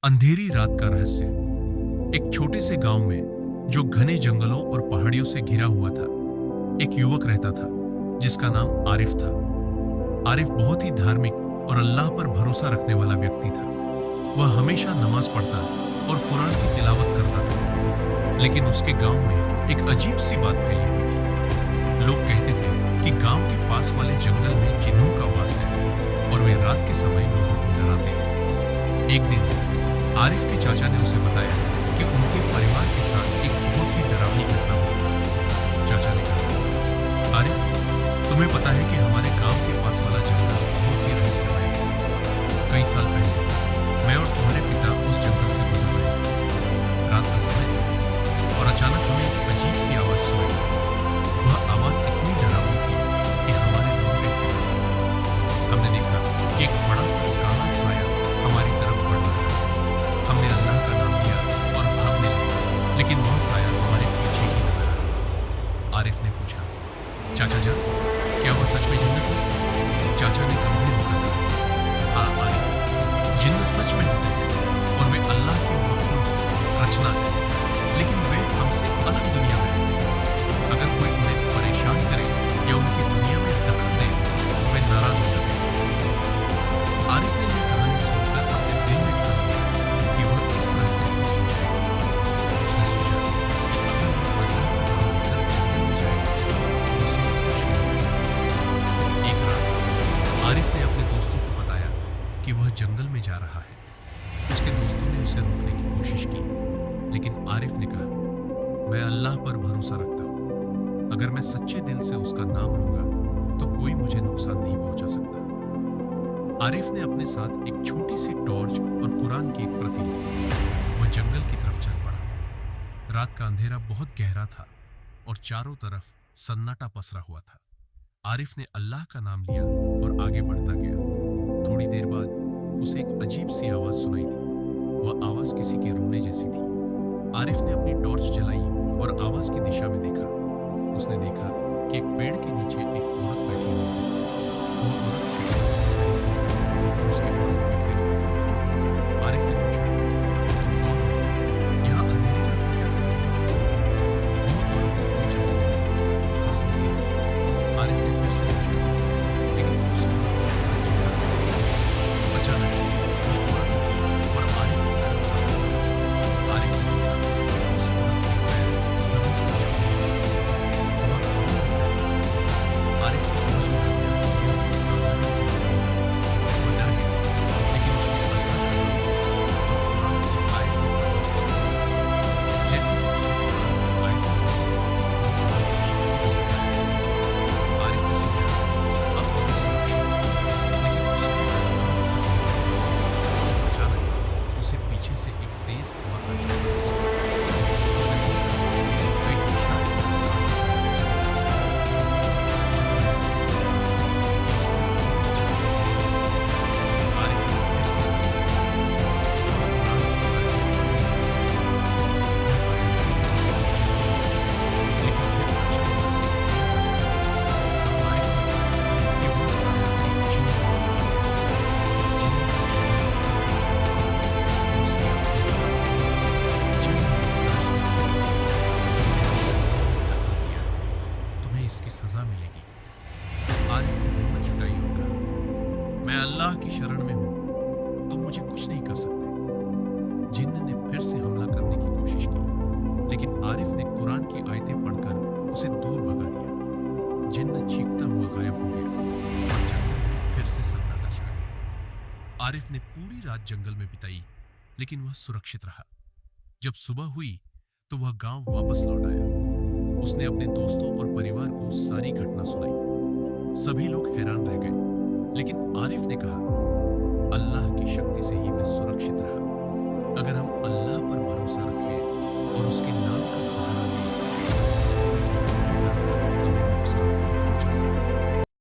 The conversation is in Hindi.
अंधेरी रात का रहस्य। एक छोटे से गांव में जो घने जंगलों और पहाड़ियों से घिरा हुआ था, एक युवक रहता था जिसका नाम आरिफ था। आरिफ बहुत ही धार्मिक और अल्लाह पर भरोसा रखने वाला व्यक्ति था। वह हमेशा नमाज पढ़ता और कुरान की तिलावत करता था। लेकिन उसके गांव में एक अजीब सी बात फैली हुई थी। लोग कहते थे कि गांव के पास वाले जंगल में जिन्हों का वास है और वे रात के समय लोगों को डराते हैं। एक दिन आरिफ के चाचा ने उसे बताया कि उनके परिवार के साथ एक बहुत ही डरावनी घटना हुई थी। चाचा ने कहा, आरिफ, तुम्हें पता है कि हमारे गांव के पास वाला जंगल बहुत ही रहस्यमय है। कई साल पहले मैं और तुम्हारे पिता उस जंगल से गुजर रहे थे। रात का समय था और अचानक हमें एक अजीब सी आवाज सुनाई दी। वह आवाज इतनी डरावनी थी कि हमारे रोंगटे खड़े हो गए। हमने देखा कि एक बड़ा सा काला साया हमारी तरफ बढ़ रहा है। हमने अल्लाह का नाम लिया और भागने लगे, लेकिन वह साया हमारे पीछे ही लगा रहा। आरिफ ने पूछा, चाचा जान, क्या वह सच में जिन्नत है? चाचा ने गंभीर होकर कहा, हाँ आरिफ, जिन्न सच में होते हैं और वे अल्लाह की मखलूक रचना है, लेकिन वे हमसे अलग दुनिया में रहते हैं। अगर कोई उन्हें परेशान करे या उनकी दुनिया में दखल दे तो वे नाराज हो जाते हैं। आरिफ ने यह कहानी सुनकर अपने दिल में ठान लिया कि वह इस रहस्य को समझेगा। उसने सोचा कि अगर वह अल्लाह का नाम लेकर जंगल में जाएगा तो उसे कुछ नहीं होगा। एक रात आरिफ ने अपने दोस्तों को बताया कि वह जंगल में जा रहा है। उसके दोस्तों ने उसे रोकने की कोशिश की, लेकिन आरिफ ने कहा, मैं अल्लाह पर भरोसा रखता हूँ। अगर मैं सच्चे दिल से उसका नाम लूंगा तो कोई मुझे नुकसान नहीं पहुंचा सकता। आरिफ ने अपने साथ एक छोटी सी टॉर्च और कुरान की एक प्रति ली। वह जंगल की तरफ चल पड़ा। रात का अंधेरा बहुत गहरा था और चारों तरफ सन्नाटा पसरा हुआ था। आरिफ ने अल्लाह का नाम लिया और आगे बढ़ता गया। थोड़ी देर बाद उसे एक अजीब सी आवाज सुनाई दी। वह आवाज किसी के रोने जैसी थी। आरिफ ने अपनी टॉर्च जलाई और आवाज की दिशा में देखा। उसने देखा कि एक पेड़ के नीचे एक औरत बैठी हुई है। वह औरत सफेद कपड़े पहनी हुई थी और उसके बाल बिखरे हुए थे। आरिफ ने पूछा, तुम कौन हो? यहाँ अंधेरी रात में क्या कर रही हो? वह औरत ने कोई जवाब नहीं दिया, बस रोती रही। आरिफ ने फिर से पूछा, लेकिन उस औरत ने अपना चेहरा नहीं दिखाया। अचानक वो औरत उठी और आरिफ की तरफ बढ़ने लगी। आरिफ ने देखा कि उस औरत के पैर जमीन पर छू रहे थे। वह रोने लग गई। आरिफ को समझ में आ गया कि यह कोई साधारण औरत नहीं है। वह डर गया, लेकिन उसने अल्लाह का नाम लिया और कुरान की आयतें पढ़ना शुरू की। जैसे ही उसने कुरान की आयतें पढ़ी, वह आग चीखती हुई गायब। आरिफ ने सोचा कि अब वह सुरक्षित है, लेकिन उसके डर अब खत्म नहीं हुआ। अचानक उसे पीछे से एक तेज हवा का झोंका महसूस हुआ। उसने देखा तो एक विशाल काला साया उसकी तरफ आया। वह साया इतना बड़ा था कि उसने पूरे जंगल को घेर लिया। आरिफ ने फिर से अल्लाह का नाम लिया और कुरान की आयतें पढ़नी शुरू की। वह साया धीरे धीरे नीचे आने लगा, लेकिन फिर अचानक तेज आवाज हुई और आरिफ ने देखा कि वह साया एक जिन्न का बना हुआ है। जिन्न का चेहरा बहुत ही बड़ा था और उसकी आंखें लाल थीं। जिन्न ने गरजते हुए कहा, तुमने अपनी दुनिया में दखल दिया है, तुम्हें इसकी सजा मिलेगी। आरिफ ने हिम्मत जुटाई और कहा, मैं अल्लाह की शरण में हूं, तुम मुझे कुछ नहीं कर सकते। जिन्न ने फिर से हमला करने की कोशिश की, लेकिन आरिफ ने कुरान की आयतें पढ़कर उसे दूर भगा दिया। जिन्न चीखता हुआ गायब हो गया और जंगल में फिर से सन्नाटा छा गया। आरिफ ने पूरी रात जंगल में बिताई, लेकिन वह सुरक्षित रहा। जब सुबह हुई तो वह गांव वापस लौट आया। उसने अपने दोस्तों और परिवार को सारी घटना सुनाई। सभी लोग हैरान रह गए, लेकिन आरिफ ने कहा, अल्लाह की शक्ति से ही मैं सुरक्षित